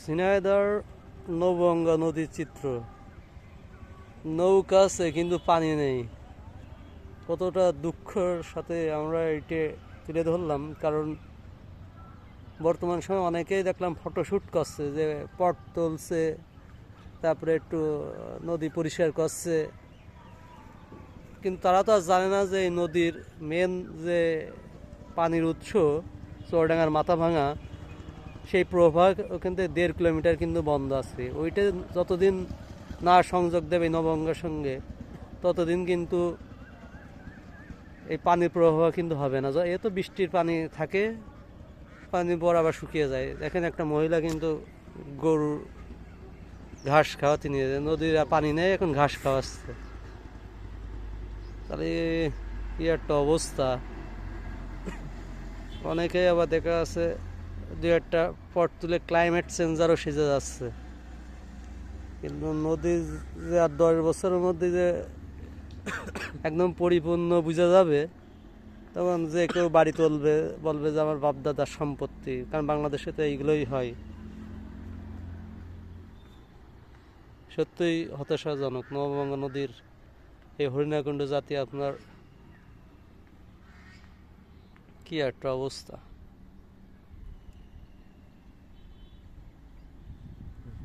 ঝিনাইদহ নৌগঙ্গা নদীর চিত্র। নৌকা আছে কিন্তু পানি নেই। কতটা দুঃখের সাথে আমরা এটা তুলে ধরলাম, কারণ বর্তমান সময়ে অনেকেই দেখলাম ফটোশ্যুট করছে, যে পট তুলছে, তারপরে একটু নদী পরিষ্কার করছে, কিন্তু তারা তো আর জানে না যে এই নদীর মেন যে পানির উৎস চুয়াডাঙ্গার মাথা ভাঙা, সেই প্রবাহ ওখান থেকে 1.5 কিলোমিটার কিন্তু বন্ধ আছে। ওইটা যতদিন না সংযোগ দেবে নবগঙ্গার সঙ্গে, ততদিন কিন্তু এই পানির প্রবাহ কিন্তু হবে না। এ তো বৃষ্টির পানি থাকে, পানি পর আবার শুকিয়ে যায়। দেখেন একটা মহিলা কিন্তু গরুর ঘাস খাওয়াতে নিয়ে যায়, নদীর পানি নেই, এখন ঘাস খাওয়াচ্ছে। তাহলে কি একটা অবস্থা। অনেকে আবার দেখা আছে দু একটা পট তুলে ক্লাইমেট চেঞ্জারও সেজে যাচ্ছে, কিন্তু নদী যে আর 10 বছরের মধ্যে যে একদম পরিপূর্ণ বোঝা যাবে, তখন যে কেউ বাড়ি তুলবে, বলবে যে আমার বাপদাদার সম্পত্তি, কারণ বাংলাদেশে তো এইগুলোই হয়। সত্যিই হতাশাজনক নবগঙ্গা নদীর এই হরিণাকুণ্ড জাতি, আপনার কি একটা অবস্থা।